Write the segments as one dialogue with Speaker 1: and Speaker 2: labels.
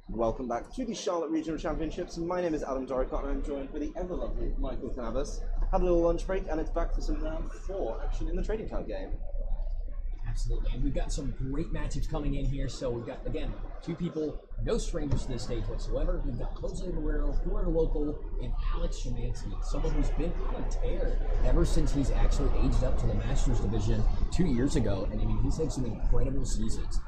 Speaker 1: Welcome back to the Charlotte Regional Championships. My name is Adam Doricott and I'm joined with the ever lovely Michael Canavis. Had a little lunch break and it's back for some round 4 action in the trading card game.
Speaker 2: Absolutely, and we've got some great matchups coming in here. So we've got, again, 2 people, no strangers to this stage whatsoever. We've got Jose Marrero, who are local, and Alex Schemanske, someone who's been on a tear ever since he's actually aged up to the Masters division 2 years ago. And I mean, he's had some incredible seasons.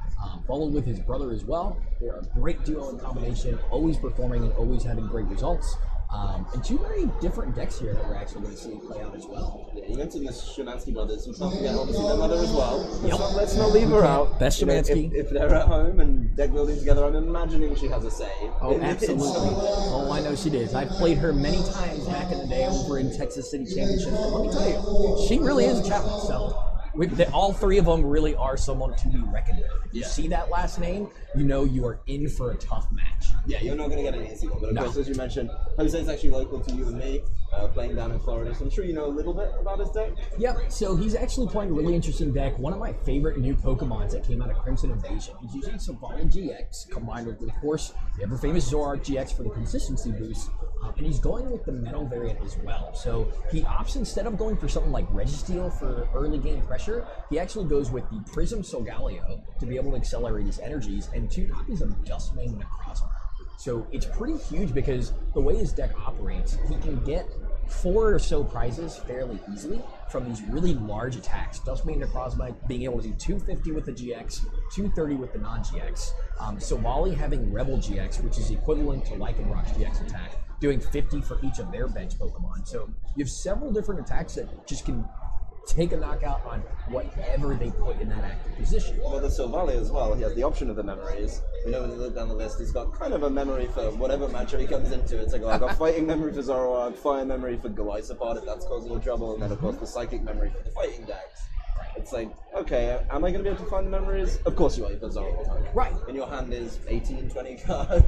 Speaker 2: Followed with his brother as well. They're a great duo in combination, always performing and always having great results. And 2 very different decks here that we're actually going to see play out as well.
Speaker 1: Yeah, you mentioned the Schemanske brothers. We can't forget obviously their mother as well. Let's not leave her out.
Speaker 2: Best Schemanske.
Speaker 1: If they're at home and deck building together, I'm imagining she has a say.
Speaker 2: Oh, absolutely. Oh, I know she did. I've played her many times back in the day over in Texas City Championship. And let me tell you, she really is a champion. So all 3 of them really are someone to be reckoned with. If you see that last name, you know you are in for a tough match.
Speaker 1: Yeah, you're not going to get an easy one. But of course, as you mentioned, Jose's actually local to you and me, playing down in Florida. So I'm sure you know a little bit about his deck.
Speaker 2: Yep, so he's actually playing a really interesting deck. One of my favorite new Pokemons that came out of Crimson Invasion. He's using Savali GX combined with, of course, the ever-famous Zoroark GX for the consistency boost. And he's going with the metal variant as well. So he opts, instead of going for something like Registeel for early game pressure, he actually goes with the Prism Solgaleo to be able to accelerate his energies, and 2 copies of Dustmane Necrozma. So it's pretty huge because the way his deck operates, he can get 4 or so prizes fairly easily from these really large attacks. Dustmane Necrozma being able to do 250 with the GX, 230 with the non-GX. Savali having Rebel GX, which is equivalent to Lycanroc's GX attack, doing 50 for each of their bench Pokemon. So you have several different attacks that just can take a knockout on whatever they put in that active position.
Speaker 1: Well, the Savali as well, he has the option of the memories. We know when you look down the list, he's got kind of a memory for whatever matchup he comes into. It's like, oh, I've got fighting memory for Zoroark, fire memory for Golisopod if that's causing you trouble, and then of course the psychic memory for the fighting decks. It's like, okay, am I going to be able to find the memories? Of course you are, you've got Zoroark.
Speaker 2: Right.
Speaker 1: In your hand is 18, 20 cards.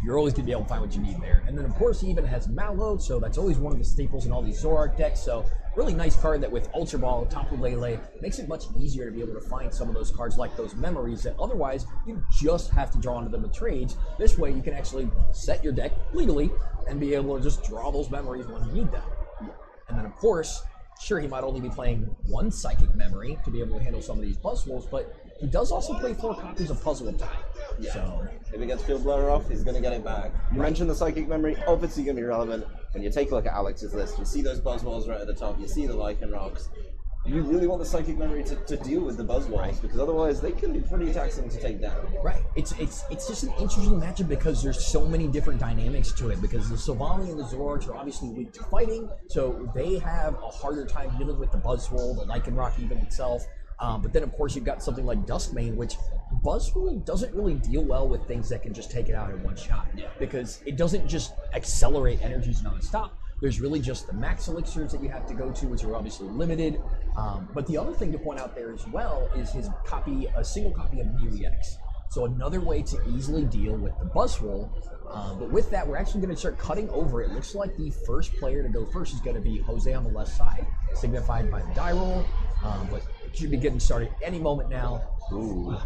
Speaker 2: You're always going to be able to find what you need there. And then, of course, he even has Mallow, so that's always one of the staples in all these Zoroark decks. So, really nice card that with Ultra Ball, Tapu Lele, makes it much easier to be able to find some of those cards like those memories that otherwise you just have to draw into them with trades. This way, you can actually set your deck legally and be able to just draw those memories when you need them. And then, of course, sure, he might only be playing 1 Psychic Memory to be able to handle some of these puzzles, but he does also play 4 copies of Puzzle of Time.
Speaker 1: Yeah.
Speaker 2: So
Speaker 1: if he gets Field Blower off, he's going to get it back. You mentioned the Psychic Memory, obviously going to be relevant. When you take a look at Alex's list, you see those Buzzwalls right at the top, you see the Lycanrocs. You really want the Psychic Memory to deal with the Buzzwalls, because otherwise they can be pretty taxing to take down.
Speaker 2: Right. It's just an interesting matchup because there's so many different dynamics to it, because the Savali and the Zoroarks are obviously weak to fighting, so they have a harder time dealing with the Buzzwole, the Lycanroc even itself. But then, of course, you've got something like Dustmane, which Buzzwole doesn't really deal well with things that can just take it out in one shot. Yeah. Because it doesn't just accelerate energies nonstop. There's really just the max elixirs that you have to go to, which are obviously limited. But the other thing to point out there as well is his copy, a single copy of Mew EX. So another way to easily deal with the Buzzwole. But with that, we're actually going to start cutting over. It looks like the first player to go first is going to be Jose on the left side, signified by the die roll. But it should be getting started any moment now.
Speaker 1: Ooh.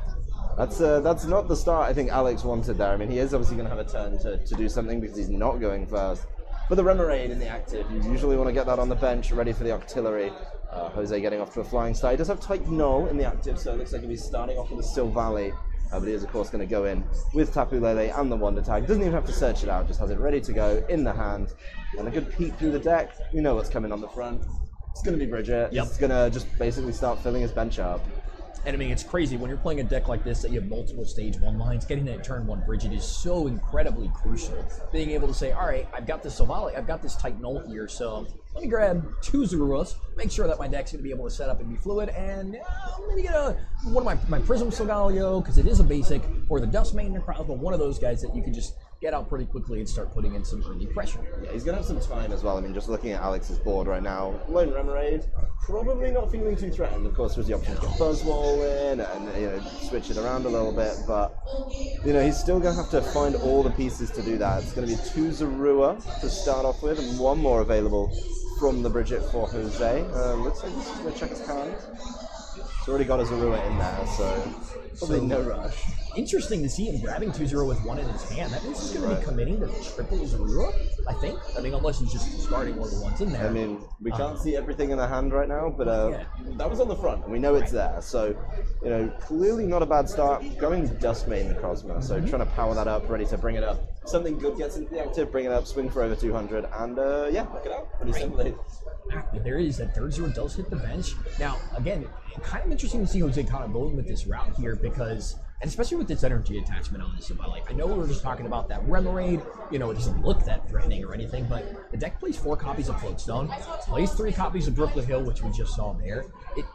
Speaker 1: That's not the start I think Alex wanted there. I mean, he is obviously going to have a turn to do something because he's not going first. But the Remoraid in the active, you usually want to get that on the bench, ready for the Octillery. Jose getting off to a flying start. He does have Type Null in the active, so it looks like he'll be starting off with a Silvally. But he is, of course, going to go in with Tapu Lele and the Wonder Tag. Doesn't even have to search it out, just has it ready to go in the hand. And a good peek through the deck. You know what's coming on the front. It's going to be Bridget.
Speaker 2: Yep.
Speaker 1: It's going to just basically start filling his bench up.
Speaker 2: And I mean, it's crazy when you're playing a deck like this that you have multiple stage 1 lines. Getting that turn 1 Bridget is so incredibly crucial. Being able to say, all right, I've got this Savali, I've got this Type Null here, so let me grab 2 Zaruras, make sure that my deck's going to be able to set up and be fluid, and maybe get one of my Prism Solgaleo, because it is a basic, or the Dustmane Necrozma, one of those guys that you can just get out pretty quickly and start putting in some early pressure.
Speaker 1: Yeah, he's going to have some time as well. I mean, just looking at Alex's board right now, Lone Remoraid, probably not feeling too threatened. Of course, there's the option to get Buzzwole in and switch it around a little bit, but he's still going to have to find all the pieces to do that. It's going to be 2 Zorua to start off with, and 1 more available from the Bridget for Jose. Looks like he's just going to check his cards. He's already got a Zorua in there, so Probably no rush.
Speaker 2: Interesting to see him grabbing 2-0 with one in his hand. That means he's going to be committing to triple Zorua, I think. I mean, unless he's just discarding one of the ones in there.
Speaker 1: I mean, we can't see everything in the hand right now, but that was on the front, and we know it's there. So, you know, clearly not a bad start. Going Duskmane Necrozma, so trying to power that up, ready to bring it up. Something good gets into the active, bring it up, swing for over 200, and yeah, look it out. Pretty simply.
Speaker 2: There is that third Zero does hit the bench. Now, again, kind of interesting to see Jose kind of going with this route here because, and especially with this energy attachment on this, like I know we were just talking about that Remoraid, you know, it doesn't look that threatening or anything, but the deck plays 4 copies of Floatstone, plays 3 copies of Brooklet Hill, which we just saw there.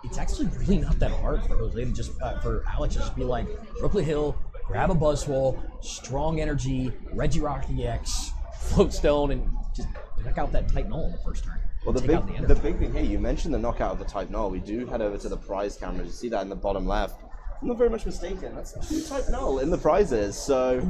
Speaker 2: It's actually really not that hard for Jose to just, for Alex to just be like, Brooklet Hill, grab a Buzzwole, strong energy, Regirock EX, Floatstone, and just knock out that Type Null in the first turn.
Speaker 1: Well, the big thing here, you mentioned the knockout of the Type Null. We do head over to the prize camera. You see that in the bottom left. I'm not very much mistaken. That's 2 Type Null in the prizes. So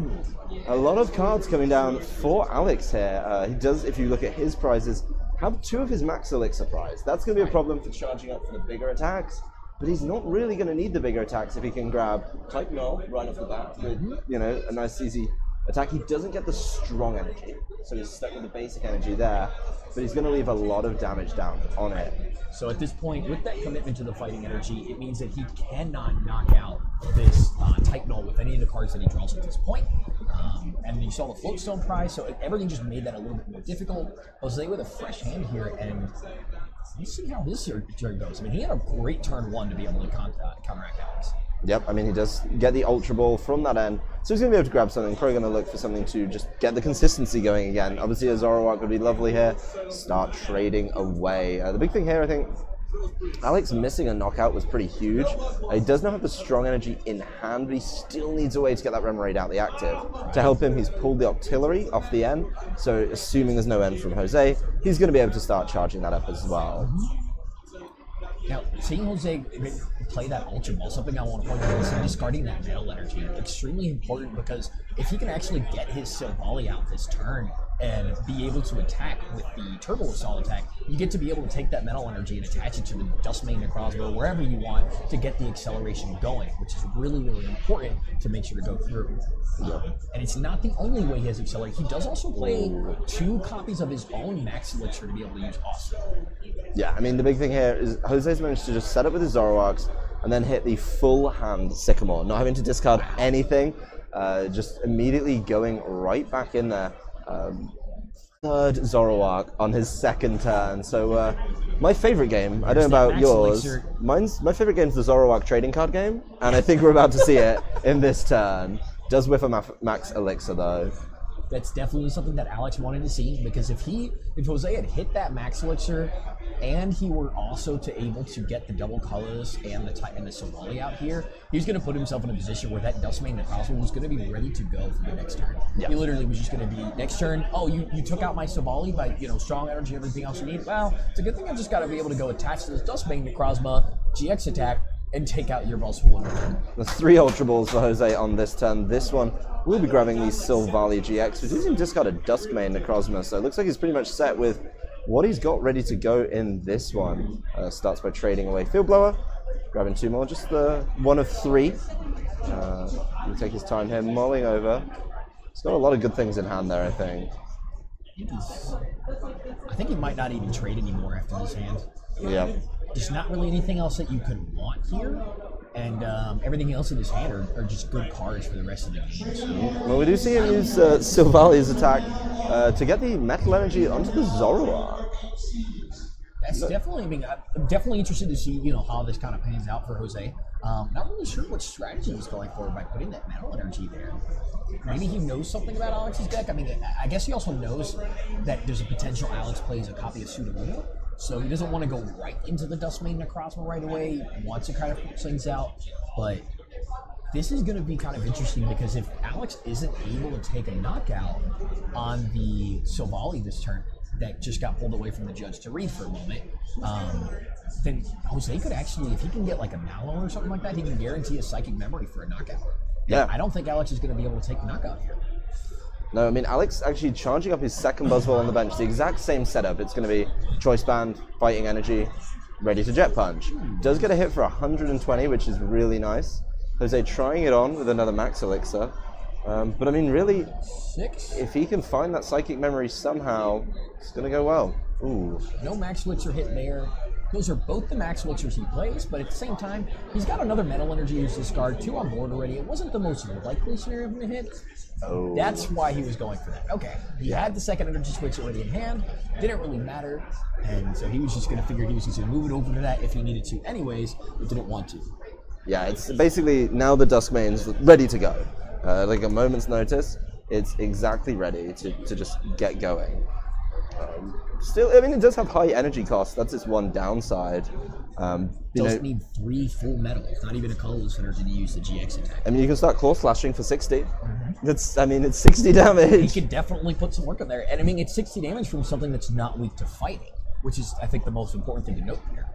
Speaker 1: a lot of cards coming down for Alex here. He does, if you look at his prizes, have 2 of his Max Elixir prize. That's going to be a problem for charging up for the bigger attacks. But he's not really going to need the bigger attacks if he can grab Type Null right off the bat with, you know, a nice easy attack. He doesn't get the strong energy, so he's stuck with the basic energy there, but he's going to leave a lot of damage down on it.
Speaker 2: So at this point, with that commitment to the fighting energy, it means that he cannot knock out this Type Null with any of the cards that he draws at this point. And you saw the Floatstone prize, so everything just made that a little bit more difficult. Jose with a fresh hand here, and let's see how this turn goes. I mean, he had a great turn 1 to be able to counteract Alex.
Speaker 1: Yep, I mean, he does get the Ultra Ball from that end, so he's going to be able to grab something. Probably going to look for something to just get the consistency going again. Obviously, a Zoroark would be lovely here. Start trading away. The big thing here, I think, Alex missing a knockout was pretty huge. He does not have the strong energy in hand, but he still needs a way to get that Remoraid out the active. To help him, he's pulled the Octillery off the end, so assuming there's no end from Jose, he's going to be able to start charging that up as well.
Speaker 2: Now, seeing Jose play that Ultra Ball, something I want to point out is discarding that metal energy. Extremely important because if he can actually get his Silvally out this turn and be able to attack with the Turbo Assault attack, you get to be able to take that metal energy and attach it to the Duskmane Necrozma, wherever you want, to get the acceleration going, which is really, really important to make sure to go through. And it's not the only way he has accelerate. He does also play 2 copies of his own Max Elixir to be able to use also.
Speaker 1: Yeah, I mean, the big thing here is Jose's managed to just set up with his Zoroarks and then hit the full hand Sycamore, not having to discard anything, just immediately going right back in there. 3rd Zoroark on his 2nd turn. So my favorite game, I don't know about yours, my favorite game is the Zoroark trading card game, and I think we're about to see it in this turn. Does whiff a Max Elixir though.
Speaker 2: That's definitely something that Alex wanted to see, because if Jose had hit that Max Elixir and he were also able to get the double colors and the Silvally out here, he was going to put himself in a position where that Duskmane Necrozma was going to be ready to go for the next turn. He literally was just going to be, next turn, oh, you took out my Silvally by, you know, strong energy, everything else you need. Well, it's a good thing I've just got to be able to go attach to this Duskmane Necrozma, GX attack, and take out your Buzzwole.
Speaker 1: There's 3 Ultra Balls for Jose on this turn. This one will be grabbing the Silvally GX, but he's even discarded Duskmane Necrozma, so it looks like he's pretty much set with what he's got ready to go in this one. Starts by trading away Field Blower, grabbing 2 more, just the 1 of 3. He'll take his time here, mulling over. He's got a lot of good things in hand there, I think.
Speaker 2: I think he might not even trade anymore after this hand.
Speaker 1: Yeah.
Speaker 2: There's not really anything else that you could want here, and everything else in his hand are just good cards for the rest of the game.
Speaker 1: Well, we do see him use Silvally's attack to get the metal energy onto the Zoroark.
Speaker 2: That's definitely, I mean, I'm definitely interested to see, you know, how this kind of pans out for Jose. Not really sure what strategy he's going for by putting that metal energy there. Maybe he knows something about Alex's deck. I mean, I guess he also knows that there's a potential Alex plays a copy of Sudowoodo, so he doesn't want to go right into the Duskmane Necrozma right away. He wants to kind of put things out, but this is going to be kind of interesting because if Alex isn't able to take a knockout on the Silvally this turn, that just got pulled away from the judge to read for a moment, then Jose could actually, if he can get like a Mallow or something like that, he can guarantee a Psychic Memory for a knockout.
Speaker 1: Yeah.
Speaker 2: I don't think Alex is going to be able to take the knockout here.
Speaker 1: No, I mean, Alex actually charging up his 2nd Buzzwole on the bench, the exact same setup. It's going to be Choice Band, Fighting Energy, ready to Jet Punch. Does get a hit for 120, which is really nice. Jose trying it on with another Max Elixir. But I mean, really,
Speaker 2: 6.
Speaker 1: if he can find that Psychic Memory somehow, it's going to go well. Ooh.
Speaker 2: No Max Elixir hit there. Those are both the Max Elixirs he plays, but at the same time, he's got another Metal Energy who's discard, 2 on board already. It wasn't the most likely scenario of him to hit.
Speaker 1: Oh.
Speaker 2: That's why he was going for that. Okay, he had the second energy switch already in hand. Didn't really matter, and so he was just going to figure he was going to move it over to that if he needed to anyways, but didn't want to.
Speaker 1: Yeah, it's basically now the Duskmane's ready to go. Like a moment's notice, it's exactly ready to just get going. Still, I mean, it does have high energy costs. That's its one downside.
Speaker 2: Does need 3 full metals, not even a colorless energy to use the GX attack.
Speaker 1: I mean, you can start claw slashing for 60. That's, I mean, it's 60 damage.
Speaker 2: He could definitely put some work on there. And I mean, it's 60 damage from something that's not weak to fighting, which is, I think, the most important thing to note here.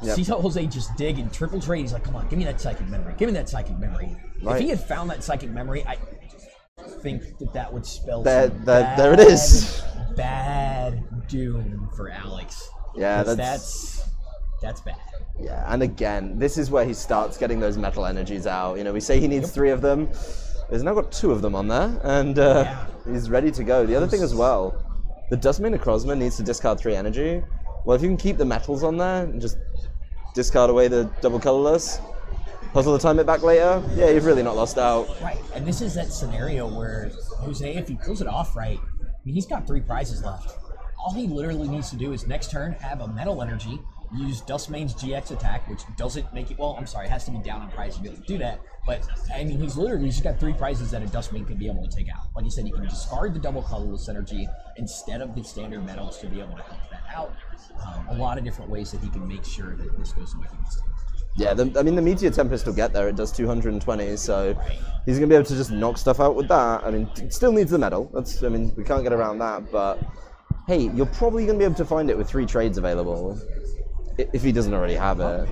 Speaker 1: Yep.
Speaker 2: See how Jose just dig and triple trade? He's like, come on, give me that psychic memory. Give me that psychic memory.
Speaker 1: Right.
Speaker 2: If he had found that psychic memory, I think that would spell
Speaker 1: there it is.
Speaker 2: Bad doom for Alex.
Speaker 1: Yeah,
Speaker 2: that's bad.
Speaker 1: Yeah, and again, this is where he starts getting those metal energies out. You know, we say he needs 3 of them. He's now got 2 of them on there, and he's ready to go. The other thing as well, the Duskmane Necrozma needs to discard 3 energy. Well, if you can keep the metals on there and just discard away the double colorless, puzzle the time it back later, yeah, you've really not lost out.
Speaker 2: Right, and this is that scenario where Jose, if he pulls it off right, I mean, he's got 3 prizes left. All he literally needs to do is next turn have a metal energy, use Duskmane's GX attack, which doesn't make it, well, I'm sorry, it has to be down on prize to be able to do that, but, I mean, he's just got 3 prizes that a Duskmane can be able to take out. Like you said, you can discard the double colorless energy instead of the standard metals to be able to help that out. A lot of different ways that he can make sure that this goes the way he needs to.
Speaker 1: Yeah, I mean, the Meteor Tempest will get there. It does 220, so he's going to be able to just knock stuff out with that. I mean, it still needs the metal. That's, I mean, we can't get around that, but hey, you're probably going to be able to find it with 3 trades available, if he doesn't already have it.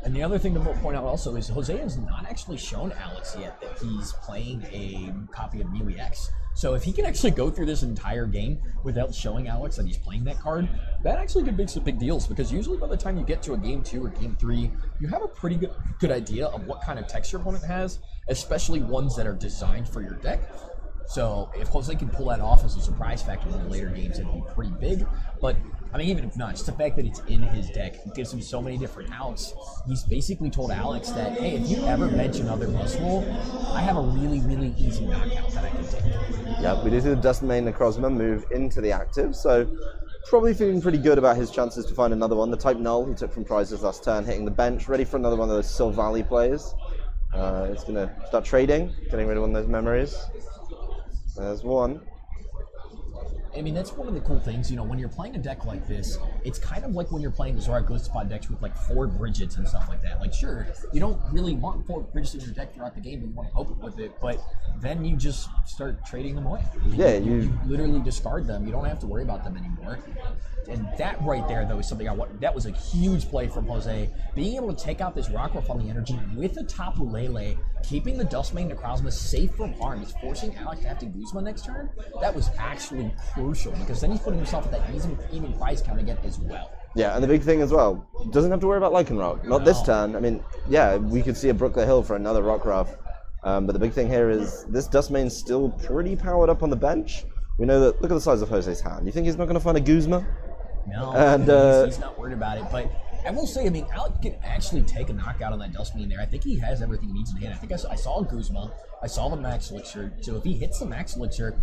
Speaker 2: And the other thing to point out also is Jose has not actually shown Alex yet that he's playing a copy of Mew EX. So if he can actually go through this entire game without showing Alex that he's playing that card, that actually could make some big deals, because usually by the time you get to a game 2 or game 3, you have a pretty good idea of what kind of text your opponent has, especially ones that are designed for your deck. So if Jose can pull that off as a surprise factor in the later games, it'd be pretty big. But I mean, even if not, just the fact that it's in his deck gives him so many different outs. He's basically told Alex that, hey, if you ever bench another Muscle, I have a really, really easy knockout that I can take.
Speaker 1: Yep, we do see the Duskmane Necrozma move into the active, so probably feeling pretty good about his chances to find another one. The Type Null he took from prizes last turn, hitting the bench, ready for another one of those Silver Valley plays. It's going to start trading, getting rid of one of those memories. There's one.
Speaker 2: I mean, that's one of the cool things, you know, when you're playing a deck like this, it's kind of like when you're playing the Zorak Ghost Spot decks with like 4 Bridgets and stuff like that. Like, sure, you don't really want 4 Bridgets in your deck throughout the game, and you want to open with it, but then you just start trading them away.
Speaker 1: Yeah,
Speaker 2: you literally discard them. You don't have to worry about them anymore. And that right there, though, is something I want. That was a huge play from Jose. Being able to take out this Rockruff on the energy with a Tapu Lele, keeping the Duskmane Necrozma safe from harm, is forcing Alex to have to Guzma next turn. That was actually crucial, because then he's putting himself at that even prize count again as well.
Speaker 1: Yeah, and the big thing as well, doesn't have to worry about Lycanroc. Not this turn. I mean, yeah, we could see a Brooklet Hill for another Rockruff. But the big thing here is this Duskmane's still pretty powered up on the bench. We know that, look at the size of Jose's hand. You think he's not going to find a Guzma?
Speaker 2: No,
Speaker 1: and
Speaker 2: he's not worried about it. But I will say, I mean, Alex can actually take a knockout on that Duskmane there. I think he has everything he needs in hand. I think I saw a Guzma. I saw the Max Elixir. So if he hits the Max Elixir,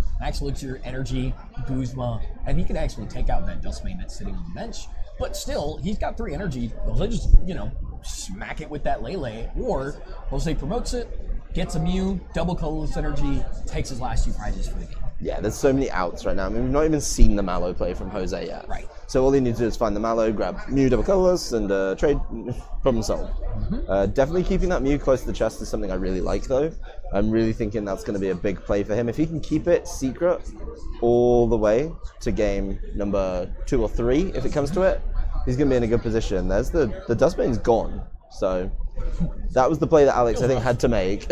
Speaker 2: Energy, Guzma, and he can actually take out that Duskmane that's sitting on the bench. But still, he's got 3 energy. Jose just, you know, smack it with that Lele. Or Jose promotes it, gets a Mew, double colorless energy, takes his last 2 prizes for the game.
Speaker 1: Yeah, there's so many outs right now. I mean, we've not even seen the Mallow play from Jose yet.
Speaker 2: Right.
Speaker 1: So all you need to do is find the Mallow, grab Mew double colorless, and trade. Problem solved. Definitely keeping that Mew close to the chest is something I really like, though. I'm really thinking that's going to be a big play for him. If he can keep it secret all the way to game number 2 or 3, if it comes to it, he's going to be in a good position. There's the Duskmane's gone. So that was the play that Alex, I think, had to make.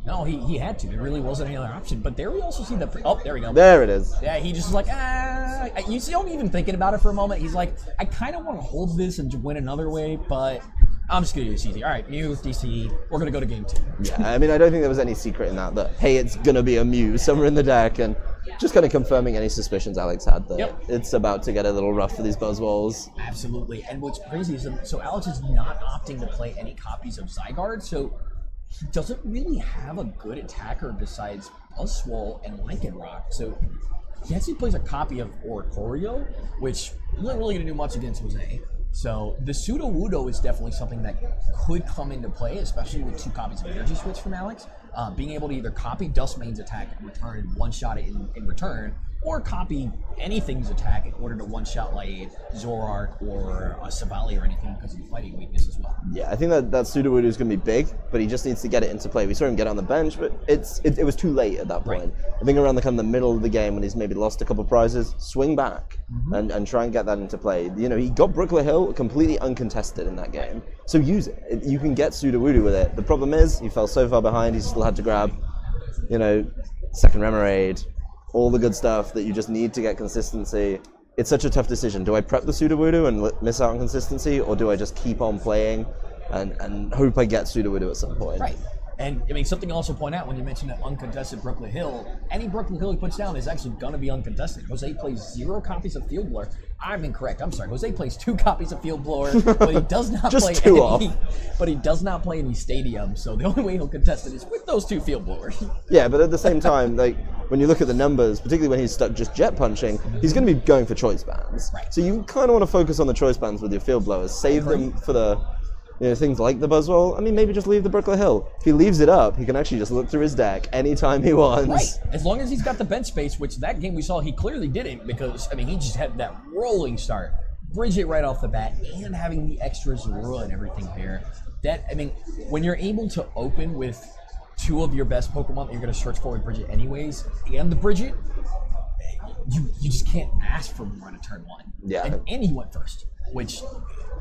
Speaker 2: No, he had to. There really wasn't any other option. But there we also see the... Oh, there we go.
Speaker 1: There it is.
Speaker 2: Yeah, he just was like, You see him even thinking about it for a moment. He's like, I kind of want to hold this and win another way, but I'm just going to do this easy. All right, Mew, DC, we're going to go to game 2.
Speaker 1: Yeah, I mean, I don't think there was any secret in that, hey, it's going to be a Mew somewhere in the deck, and just kind of confirming any suspicions Alex had that it's about to get a little rough for these Buzzwalls.
Speaker 2: Absolutely. And what's crazy is, so Alex is not opting to play any copies of Zygarde, so he doesn't really have a good attacker besides Buzzwole and Lycanroc. So he actually plays a copy of Oricorio, which isn't really going to do much against Jose. So the Sudowoodo is definitely something that could come into play, especially with 2 copies of Energy Switch from Alex. Being able to either copy Dustmane's attack and return one-shot it in return, or copy anything's attack in order to one-shot like Zoroark or a Savali or anything because of the fighting weakness as well.
Speaker 1: Yeah, I think that Sudowoodo is going to be big, but he just needs to get it into play. We saw him get on the bench, but it was too late at that point. Right. I think around the middle of the game when he's maybe lost a couple prizes, swing back and try and get that into play. You know, he got Brooklet Hill completely uncontested in that game, so use it. You can get Sudowoodo with it. The problem is he fell so far behind, he still had to grab, you know, second Remoraid, all the good stuff that you just need to get consistency. It's such a tough decision. Do I prep the Sudowoodo and miss out on consistency, or do I just keep on playing and hope I get Sudowoodo at some point?
Speaker 2: Right. And I mean, something to also point out when you mentioned that uncontested Brooklet Hill, any Brooklet Hill he puts down is actually going to be uncontested. Jose plays 0 copies of Field Blower. I'm incorrect. I'm sorry. Jose plays 2 copies of Field Blower, but he does not
Speaker 1: just
Speaker 2: play
Speaker 1: 2
Speaker 2: any.
Speaker 1: off.
Speaker 2: But he does not play any Stadium. So the only way he'll contest it is with those 2 Field Blowers.
Speaker 1: Yeah, but at the same time, like when you look at the numbers, particularly when he's stuck just jet punching, he's going to be going for choice bands.
Speaker 2: Right.
Speaker 1: So you kind of want to focus on the choice bands with your Field Blowers. Save them for the. You know, things like the Buzzwole. I mean, maybe just leave the Brooklet Hill. If he leaves it up, he can actually just look through his deck anytime he wants.
Speaker 2: Right. As long as he's got the bench space, which that game we saw he clearly didn't, because, I mean, he just had that rolling start. Bridget right off the bat, and having the extra Zorua and everything there. That, I mean, when you're able to open with 2 of your best Pokemon that you're going to search for with Bridget anyways, and the Bridget, you just can't ask for more on a turn 1.
Speaker 1: Yeah.
Speaker 2: And he went first, which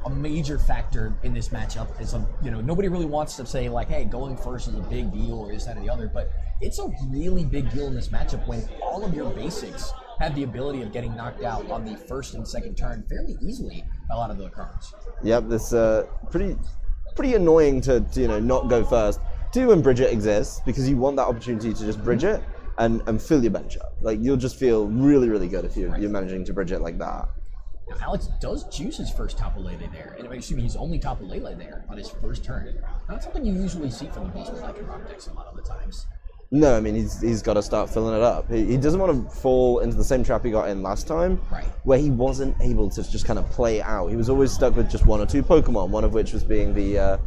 Speaker 2: a major factor in this matchup is, you know, nobody really wants to say like, hey, going first is a big deal or this, that, or the other, but it's a really big deal in this matchup when all of your basics have the ability of getting knocked out on the first and second turn fairly easily by a lot of the cards.
Speaker 1: Yep, this pretty annoying to you know not go first. 2 when Bridget exists, because you want that opportunity to just bridge it and fill your bench up. Like you'll just feel really, really good if you're managing to bridge it like that.
Speaker 2: Now, Alex does choose his first Tapu Lele there, and assuming he's only Tapu Lele there on his first turn. Not something you usually see from the Beast with Lycanroc decks a lot of the times.
Speaker 1: No, I mean, he's got to start filling it up. He doesn't want to fall into the same trap he got in last time, where he wasn't able to just kind of play out. He was always stuck with just 1 or 2 Pokemon, one of which was being the,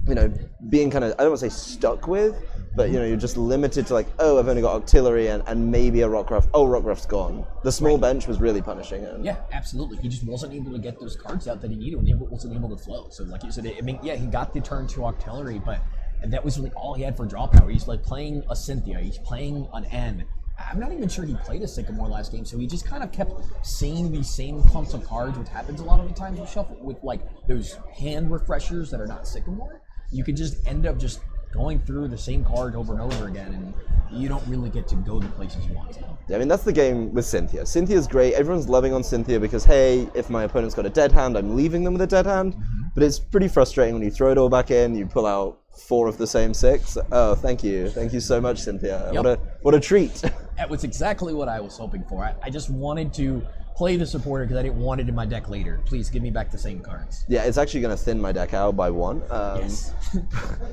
Speaker 1: you know, being kind of, I don't want to say stuck with, but, you know, you're just limited to like, oh, I've only got Octillery and maybe a Rockruff. Oh, Rockruff's gone. The small bench was really punishing him.
Speaker 2: Yeah, absolutely. He just wasn't able to get those cards out that he needed, and he wasn't able to flow. So, like you said, I mean, yeah, he got the turn to Octillery, but that was really all he had for draw power. He's like playing a Cynthia, he's playing an N. I'm not even sure he played a Sycamore last game, so he just kind of kept seeing these same clumps of cards, which happens a lot of the times with Shuffle, with like those hand refreshers that are not Sycamore. You could just end up just going through the same card over and over again, and you don't really get to go the places you want to.
Speaker 1: Yeah, I mean, that's the game with Cynthia. Cynthia's great. Everyone's loving on Cynthia because, hey, if my opponent's got a dead hand, I'm leaving them with a dead hand. But it's pretty frustrating when you throw it all back in, you pull out 4 of the same 6. Oh, thank you. Thank you so much, Cynthia.
Speaker 2: Yep.
Speaker 1: What a treat.
Speaker 2: That was exactly what I was hoping for. I just wanted to play the supporter because I didn't want it in my deck later. Please give me back the same cards.
Speaker 1: Yeah, it's actually going to thin my deck out by 1.
Speaker 2: Yes.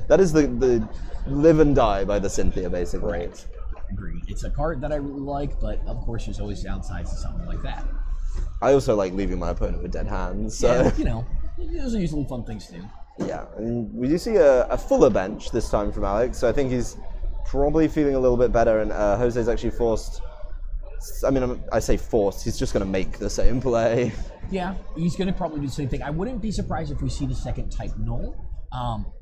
Speaker 1: That is the live and die by the Cynthia, basically.
Speaker 2: Right. Agreed. It's a card that I really like, but of course there's always downsides to something like that.
Speaker 1: I also like leaving my opponent with dead hands. So.
Speaker 2: Yeah, you know, those are usually fun things to do.
Speaker 1: Yeah, and we do see a fuller bench this time from Alex, so I think he's probably feeling a little bit better, and Jose's actually forced. I mean, I say forced, he's just going to make the same play.
Speaker 2: Yeah, he's going to probably do the same thing. I wouldn't be surprised if we see the second type null.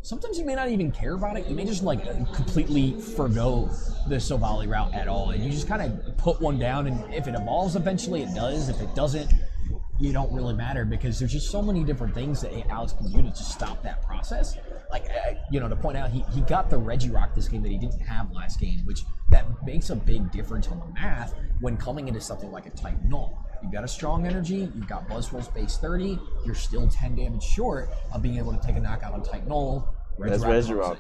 Speaker 2: Sometimes you may not even care about it. You may just like completely forgo the Sovali route at all, and you just kind of put one down, and if it evolves eventually, it does. If it doesn't, you don't really matter, because there's just so many different things that Alex can do to just stop that process. Like, you know, to point out, he got the Regirock this game that he didn't have last game, which that makes a big difference on the math when coming into something like a type null. you've got a strong energy, you've got Buzzwole's base 30, you're still 10 damage short of being able to take a knockout on Titanol.
Speaker 1: There's Regirock.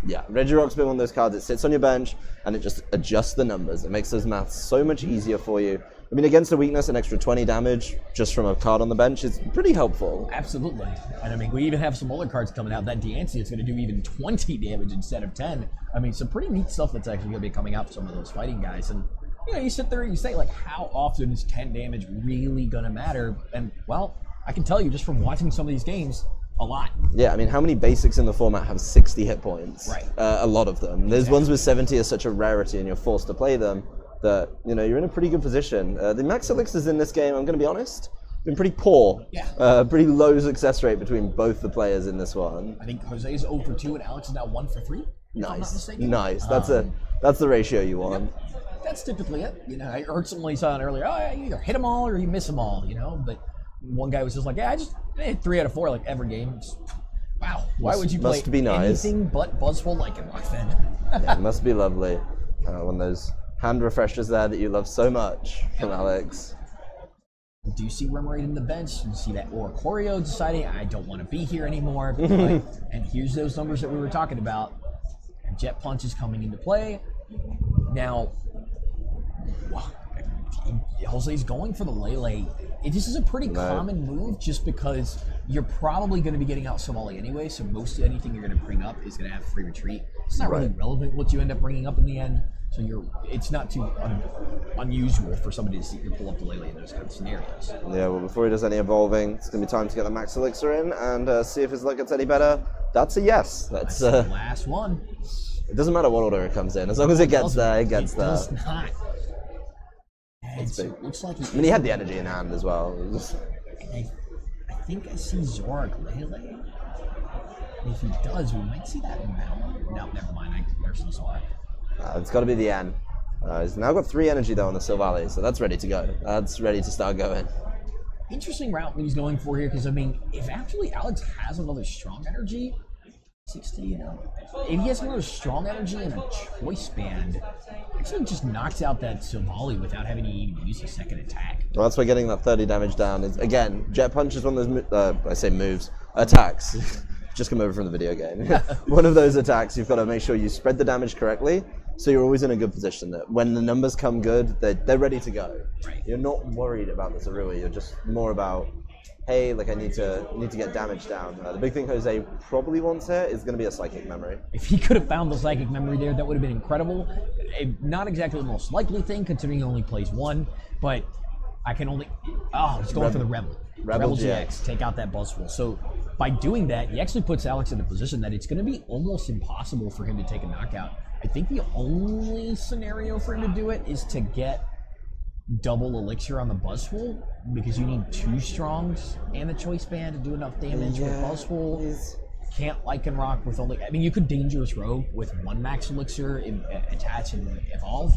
Speaker 1: Yeah, Regirock's been one of those cards that sits on your bench and it just adjusts the numbers. It makes those maths so much easier for you. I mean, against a weakness, an extra 20 damage just from a card on the bench is pretty helpful.
Speaker 2: Absolutely. And I mean, we even have some other cards coming out. That Diancie is going to do even 20 damage instead of 10. I mean, some pretty neat stuff that's actually going to be coming out for some of those fighting guys. And, you know, you sit there and you say, like, how often is 10 damage really going to matter? And, well, I can tell you just from watching some of these games, a lot.
Speaker 1: Yeah, I mean, how many basics in the format have 60 hit points?
Speaker 2: Right.
Speaker 1: A lot of them. There's ones with 70 are such a rarity and you're forced to play them that, you know, you're in a pretty good position. The max elixirs in this game, I'm going to be honest, been pretty poor.
Speaker 2: Yeah.
Speaker 1: Pretty low success rate between both the players in this one.
Speaker 2: I think Jose's 0 for 2 and Alex is now 1 for 3. If I'm not mistaken.
Speaker 1: Nice. That's the ratio you want.
Speaker 2: Yep. That's typically it. You know, I heard somebody saying earlier, oh, yeah, you either hit them all or you miss them all, you know, but one guy was just like, yeah, I just hit 3 out of 4 like every game. It's, wow, why would you play anything but Buzzwole Lycanroc then?
Speaker 1: Yeah, it must be lovely. One of those hand refreshers there that you love so much from Alex.
Speaker 2: Do you see Remoraid in the bench? You see that Oricorio deciding, I don't want to be here anymore. And here's those numbers that we were talking about. Jet Punch is coming into play. Now, Jose's going for the Lele. This is a pretty common move just because you're probably going to be getting out Savali anyway, so most of anything you're going to bring up is going to have free retreat. It's not really relevant what you end up bringing up in the end, so it's not too unusual for somebody to see you pull up the Lele in those kind of scenarios.
Speaker 1: Yeah, well, before he does any evolving, it's going to be time to get the Max Elixir in and see if his luck gets any better. That's a yes. That's
Speaker 2: the last one.
Speaker 1: It doesn't matter what order it comes in, as long as it gets there, it gets there.
Speaker 2: It does not. It looks like
Speaker 1: I mean, he had the energy in hand as well.
Speaker 2: I think I see Zorak Lele. If he does, we might see that Mountain. No, never mind. There's some Zorak.
Speaker 1: It's got to be the N. He's now got 3 energy though on the Silvally, so that's ready to go. That's ready to start going.
Speaker 2: Interesting route that he's going for here, because I mean, if actually Alex has another strong energy, 60, you know, if he has another strong energy and a choice band, actually just knocks out that Silvally without having to even use a second attack.
Speaker 1: Well, that's why getting that 30 damage down is, again, Jet Punch is one of those, I say moves, attacks. Just come over from the video game. One of those attacks, you've got to make sure you spread the damage correctly, so you're always in a good position that when the numbers come good, they're ready to go.
Speaker 2: Right.
Speaker 1: You're not worried about the Zorua, you're just more about, hey, like I need to get damage down. The big thing Jose probably wants here is going to be a Psychic Memory.
Speaker 2: If he could have found the Psychic Memory there, that would have been incredible. Not exactly the most likely thing, considering he only plays 1, but I can only... Oh, he's going for the Rebel. Rebel GX, take out that Buzzwole. So by doing that, he actually puts Alex in a position that it's going to be almost impossible for him to take a knockout. I think the only scenario for him to do it is to get double Elixir on the Buzzwole, because you need 2 Strongs and the Choice Band to do enough damage with Buzzwole. Can't Lycanroc with only... I mean, you could Dangerous Rogue with 1 Max Elixir, attach and evolve,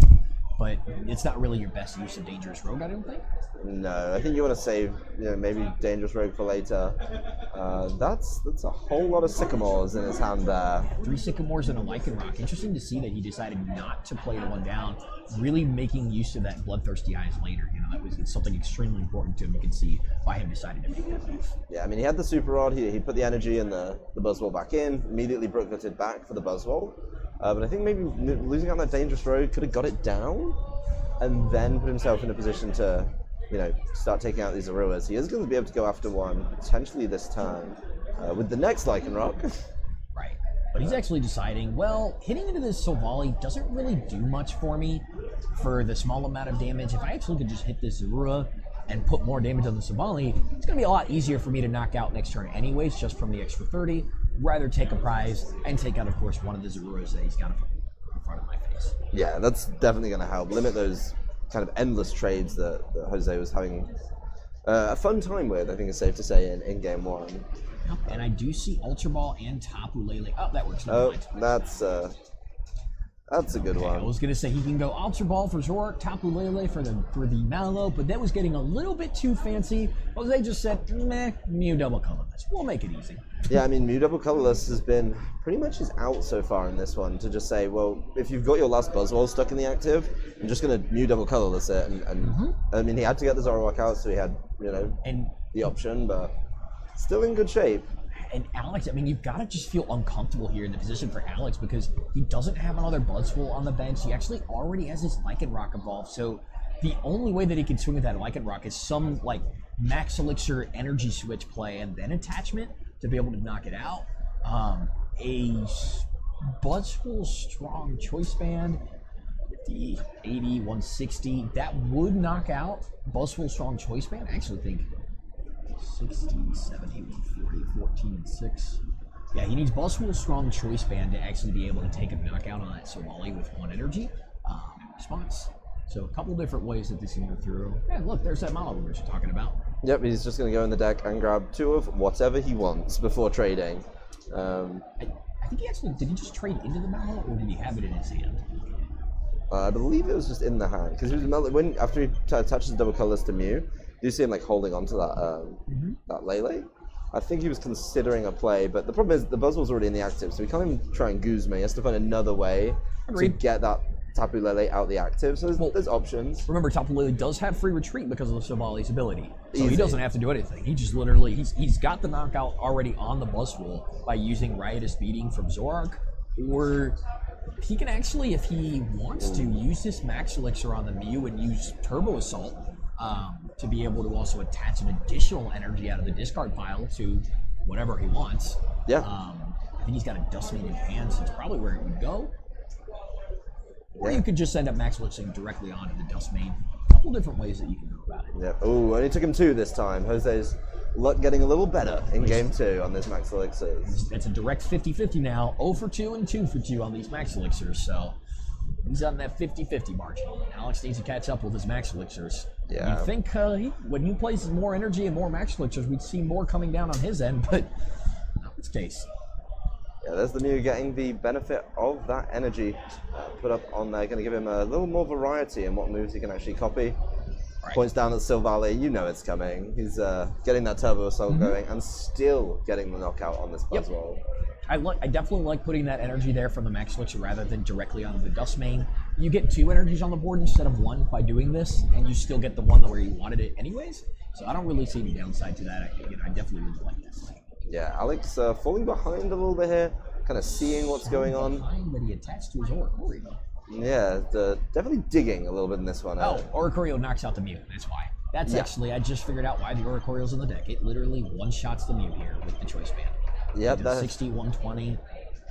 Speaker 2: but it's not really your best use of Dangerous Rogue, I don't think.
Speaker 1: No, I think you want to save, maybe Dangerous Rogue for later. That's a whole lot of Sycamores in his hand there.
Speaker 2: 3 Sycamores and a Lycanroc. Interesting to see that he decided not to play the one down, really making use of that Bloodthirsty Eyes later. That was something extremely important to him. You can see by him deciding to make that move.
Speaker 1: Yeah, I mean, he had the Super Rod, he put the energy and the Buzzwole back in, immediately Brookgutted back for the Buzzwole. But I think maybe losing out that Dangerous Rogue could have got it down, and then put himself in a position to, start taking out these Zoruas. He is going to be able to go after one, potentially this turn, with the next Lycanroc.
Speaker 2: Right. But he's actually deciding, well, hitting into this Silvally doesn't really do much for me for the small amount of damage. If I actually could just hit this Zorua and put more damage on the Silvally, it's going to be a lot easier for me to knock out next turn anyways, just from the extra 30. Rather take a prize and take out, of course, one of the Zoruas that he's got in front of my face.
Speaker 1: Yeah, that's definitely going to help. Limit those kind of endless trades that Jose was having a fun time with, I think it's safe to say, in Game 1.
Speaker 2: And I do see Ultra Ball and Tapu Lele. Oh, that works.
Speaker 1: Oh, that's That's a good one.
Speaker 2: I was gonna say he can go Ultra Ball for Zoroark, Tapu Lele for the Mallow, but that was getting a little bit too fancy. Jose just said, meh, Mew double colorless. We'll make it easy.
Speaker 1: Yeah, I mean, Mew double colorless has been pretty much his out so far in this one to just say, well, if you've got your last Buzzwole stuck in the active, I'm just gonna Mew double colorless it, and I mean, he had to get the Zoroark out, so he had, you know, the option, but still in good shape.
Speaker 2: And Alex, I mean, you've got to just feel uncomfortable here in the position for Alex because he doesn't have another Buzzwole on the bench. He actually already has his Lycanroc evolved, so the only way that he can swing with that Lycanroc is some, like, Max Elixir energy switch play and then attachment to be able to knock it out. A Buzzwole Strong Choice Band, 50, 80, 160, that would knock out Buzzwole Strong Choice Band. I actually think 60, 70, 140, 14, and 6. Yeah, he needs Buzzwole Strong Choice Band to actually be able to take a knockout on that Somali with 1 energy response. So a couple different ways that this can go through. And look, there's that Mallow we were talking about.
Speaker 1: Yep, he's just going to go in the deck and grab 2 of whatever he wants before trading.
Speaker 2: I think he actually, did he just trade into the Mallow or did he have it in his hand?
Speaker 1: I believe it was just in the hand because after he touches double colors to Mew, you see him like holding onto that that Lele. I think he was considering a play, but the problem is the Buzzwole's already in the active, so he can't even try and Guzma. He has to find another way to get that Tapu Lele out the active. So there's options.
Speaker 2: Remember, Tapu Lele does have free retreat because of the Somali's ability, so he doesn't have to do anything. He just literally he's got the knockout already on the Buzzwole by using Riotous Beating from Zoroark, or he can actually, if he wants to, use this Max Elixir on the Mew and use Turbo Assault. To be able to also attach an additional energy out of the discard pile to whatever he wants.
Speaker 1: Yeah.
Speaker 2: I think he's got a Dustmane in hand, so it's probably where it would go. Or you could just end up Max Elixing directly onto the Dustmane. A couple different ways that you can go about it.
Speaker 1: Yeah. Oh, only took him 2 this time. Jose's luck getting a little better in game 2 on this Max Elixirs.
Speaker 2: It's a direct 50-50 now. 0 for 2 and 2 for 2 on these Max Elixirs, so he's on that 50-50 margin. Alex needs to catch up with his Max Elixirs.
Speaker 1: Yeah.
Speaker 2: You'd think when he plays more energy and more Max Elixirs, we'd see more coming down on his end, but not this case.
Speaker 1: Yeah, there's the Mew getting the benefit of that energy put up on there. Going to give him a little more variety in what moves he can actually copy. Right. Points down at Silvally, you know it's coming. He's getting that Turbo Assault going and still getting the knockout on this Buzzwole.
Speaker 2: Yep. I definitely like putting that energy there from the Max Elixir rather than directly onto the Dustmane. You get 2 energies on the board instead of 1 by doing this, and you still get the one where you wanted it anyways. So I don't really see any downside to that. I definitely really like that.
Speaker 1: Yeah, Alex falling behind a little bit here, kind of seeing what's going on.
Speaker 2: Behind that he attached to his Oricorio.
Speaker 1: Yeah, definitely digging a little bit in this one.
Speaker 2: Oh, Oricorio knocks out the Mew. That's why. That's actually, I just figured out why the Oricorio's in the deck. It literally one-shots the Mew here with the Choice Band.
Speaker 1: Yep,
Speaker 2: that's 60, 120.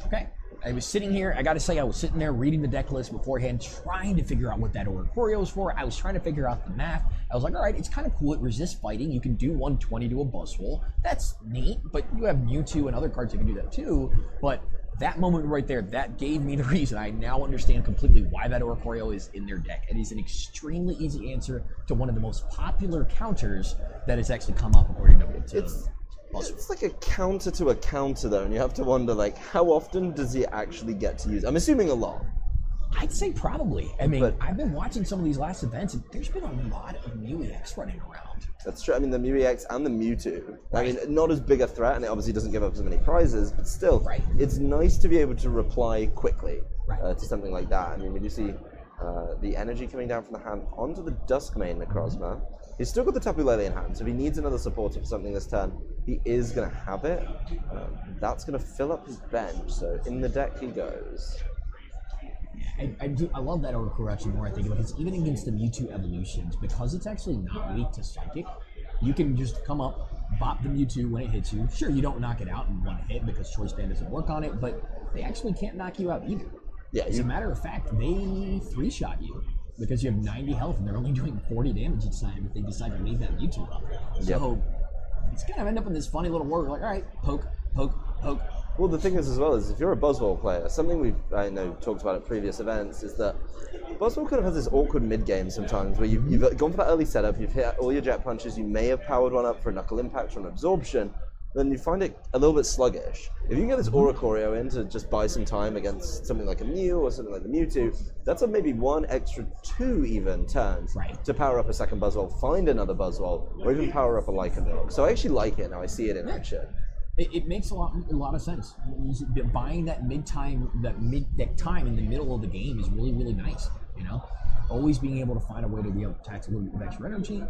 Speaker 2: Okay. I was sitting here, I gotta say, I was sitting there reading the deck list beforehand, trying to figure out what that Oricorio is for. I was trying to figure out the math. I was like, all right, it's kind of cool. It resists fighting. You can do 120 to a Buzzwole. That's neat, but you have Mewtwo and other cards that can do that too. But that moment right there, that gave me the reason. I now understand completely why that Oricorio is in their deck. It is an extremely easy answer to one of the most popular counters that has actually come up according to
Speaker 1: It's like a counter to a counter, though, and you have to wonder, like, how often does he actually get to use? I'm assuming a lot.
Speaker 2: I'd say probably. I mean, I've been watching some of these last events, and there's been a lot of Mew EX running around.
Speaker 1: That's true. I mean, the Mew EX and the Mewtwo. Right. I mean, not as big a threat, and it obviously doesn't give up as many prizes, but still, it's nice to be able to reply quickly to something like that. I mean, we do see the energy coming down from the hand onto the Duskmane Necrozma. He's still got the Tapu Lele in hand, so if he needs another supporter for something this turn, he is going to have it. That's going to fill up his bench, so in the deck he goes.
Speaker 2: I love that Oricorio actually more, I think, because even against the Mewtwo evolutions, because it's actually not weak to Psychic, you can just come up, bop the Mewtwo when it hits you. Sure, you don't knock it out in one hit because Choice Band doesn't work on it, but they actually can't knock you out either. Yeah, as a matter of fact, they 3-shot you because you have 90 health and they're only doing 40 damage each time if they decide to leave that Mewtwo up. So it's kind of end up in this funny little world, like, all right, poke, poke, poke.
Speaker 1: Well, the thing is, as well, is if you're a Buzzwole player, something I know talked about at previous events is that Buzzwole kind of has this awkward mid-game sometimes where you've gone for that early setup, you've hit all your jet punches, you may have powered one up for a Knuckle Impact or an Absorption, then you find it a little bit sluggish. If you can get this Aura Choreo in to just buy some time against something like a Mew or something like the Mewtwo, that's a maybe 1 extra 2 even turns to power up a second Buzzwole, find another Buzzwole, or even power up a Lycanroc. So I actually like it now. I see it in action.
Speaker 2: It makes a lot of sense. Buying that time in the middle of the game is really, really nice. You know, always being able to find a way to be able to tax a little bit of extra energy.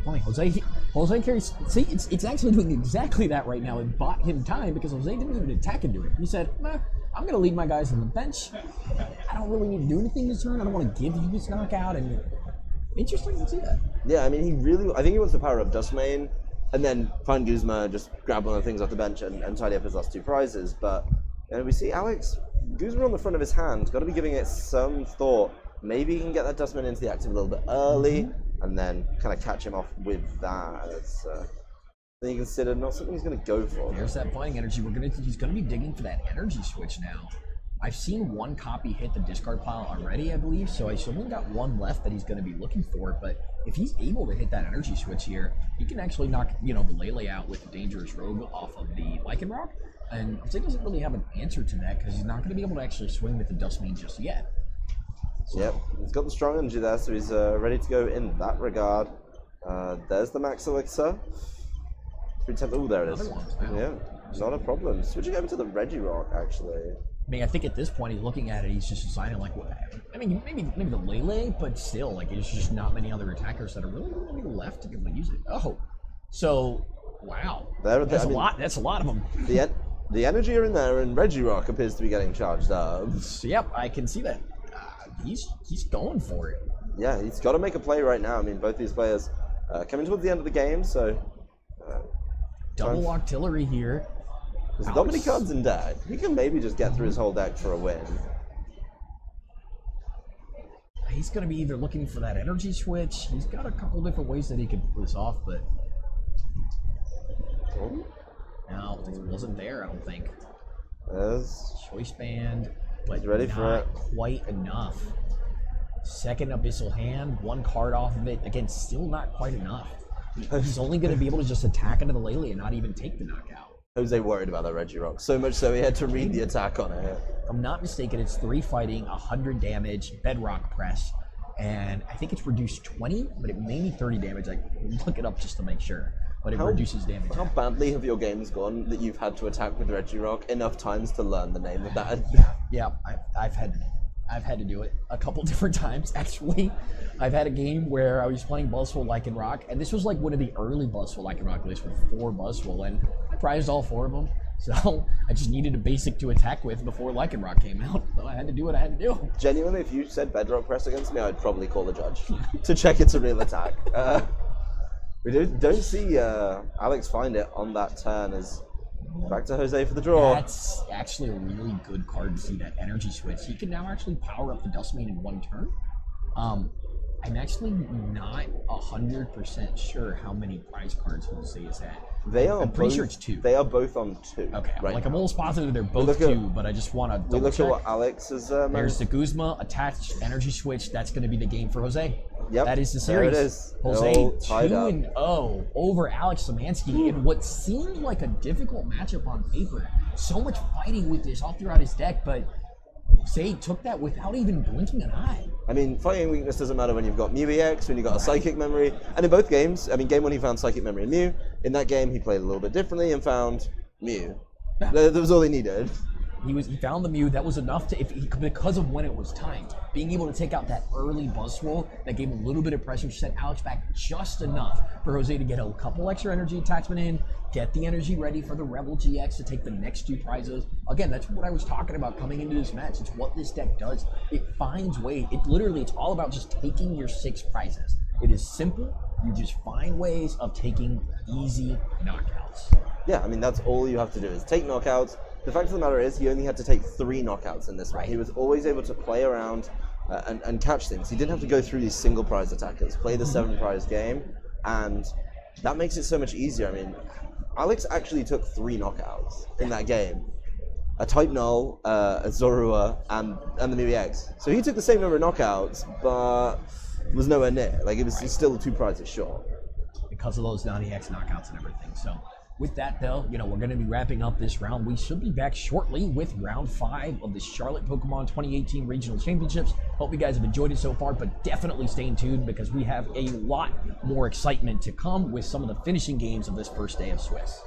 Speaker 2: Funny, Jose carries. See, it's actually doing exactly that right now. It bought him time because Jose didn't even attack into it. He said, I'm going to leave my guys on the bench. I don't really need to do anything this turn. I don't want to give you this knockout. And interesting to see that.
Speaker 1: Yeah, I mean, I think he wants to power up Dustmane and then find Guzma, just grab one of the things off the bench and tidy up his last 2 prizes. But we see Alex, Guzma on the front of his hand, got to be giving it some thought. Maybe he can get that Dustmane into the active a little bit early, and then kind of catch him off with that. It's then you consider not something he's going to go for.
Speaker 2: There's that fighting energy. He's going to be digging for that energy switch now. I've seen 1 copy hit the discard pile already, I believe, so I've only got 1 left that he's going to be looking for. But if he's able to hit that energy switch here, he can actually knock the Lele out with the Dangerous Rogue off of the Lycanroc. And Jose doesn't really have an answer to that because he's not going to be able to actually swing with the Dustmane just yet.
Speaker 1: So. Yep, he's got the strong energy there, so he's ready to go in that regard. There's the Max Elixir. Oh, there it is. Yeah, not a problem. Switching over to the Regirock, actually.
Speaker 2: I mean, I think at this point he's looking at it. He's just deciding like, I mean, maybe the Lele, but still, like, there's just not many other attackers that are really left to be able to use it. Oh, so wow, that's a lot. That's a lot of them.
Speaker 1: The energy are in there, and Regirock appears to be getting charged up.
Speaker 2: So, yep, I can see that. He's going for it.
Speaker 1: Yeah, he's got to make a play right now. I mean, both these players coming towards the end of the game, so
Speaker 2: double artillery here.
Speaker 1: There's not many cards in deck. He can maybe just get through his whole deck for a win.
Speaker 2: He's going to be either looking for that energy switch. He's got a couple different ways that he could pull this off, but no, it wasn't there, I don't think. Choice band, but
Speaker 1: he's ready for it.
Speaker 2: Quite enough. Second Abyssal Hand, 1 card off of it. Again, still not quite enough. He's only going to be able to just attack into the Lele and not even take the knockout.
Speaker 1: Jose worried about that Regirock, so much so he had to read the attack on it.
Speaker 2: If I'm not mistaken, it's 3 fighting, 100 damage, Bedrock Press, and I think it's reduced 20, but it may be 30 damage. I can look it up just to make sure, but it reduces damage.
Speaker 1: How badly have your games gone that you've had to attack with Regirock enough times to learn the name of that?
Speaker 2: Yeah, I've had to do it a couple different times, actually. I've had a game where I was playing Buzzwole Lycanroc, and this was like one of the early Buzzwole Lycanroc lists with 4 Buzzwole, and I prized all 4 of them. So I just needed a basic to attack with before Lycanroc came out. So I had to do what I had to do.
Speaker 1: Genuinely, if you said Bedrock Press against me, I'd probably call the judge to check it's a real attack. We don't see Alex find it on that turn as back to Jose for the draw.
Speaker 2: That's actually a really good card to see that energy switch. He can now actually power up the Dustmane in 1 turn. I'm actually not 100% sure how many prize cards Jose is at. I'm pretty sure it's 2.
Speaker 1: They are both on 2.
Speaker 2: Okay, I'm almost positive they're both 2, but I just want to double check.
Speaker 1: Look at what Alex is.
Speaker 2: There's the Guzma attached energy switch. That's going to be the game for Jose.
Speaker 1: Yep,
Speaker 2: that is the series.
Speaker 1: There it is.
Speaker 2: Jose 2-0 over Alex Schemanske in what seemed like a difficult matchup on paper. So much fighting with this all throughout his deck, but Jose took that without even blinking an eye.
Speaker 1: I mean, fighting weakness doesn't matter when you've got Mew EX, when you've got a Psychic Memory, and in both games, I mean, game 1 he found Psychic Memory and Mew. In that game, he played a little bit differently and found Mew. That was all he needed.
Speaker 2: He found the Mew. That was enough to, because of when it was timed. Being able to take out that early Buzzwole, that gave him a little bit of pressure, set Alex back just enough for Jose to get a couple extra energy attachment in, get the energy ready for the Rebel GX to take the next 2 prizes. Again, that's what I was talking about coming into this match. It's what this deck does. It finds ways. It's all about just taking your 6 prizes. It is simple. You just find ways of taking easy knockouts.
Speaker 1: Yeah, I mean, that's all you have to do is take knockouts. The fact of the matter is, he only had to take 3 knockouts in this one. He was always able to play around and catch things. He didn't have to go through these single prize attackers, play the 7 prize game, and that makes it so much easier. I mean, Alex actually took 3 knockouts in that game. A Type Null, a Zorua, and the Mew EX. So he took the same number of knockouts, but was nowhere near. Like, it was still 2 prizes short.
Speaker 2: Because of those non-EX knockouts and everything. So With that, though, we're going to be wrapping up this round. We should be back shortly with round 5 of the Charlotte Pokemon 2018 Regional Championships. Hope you guys have enjoyed it so far, but definitely stay tuned because we have a lot more excitement to come with some of the finishing games of this first day of Swiss.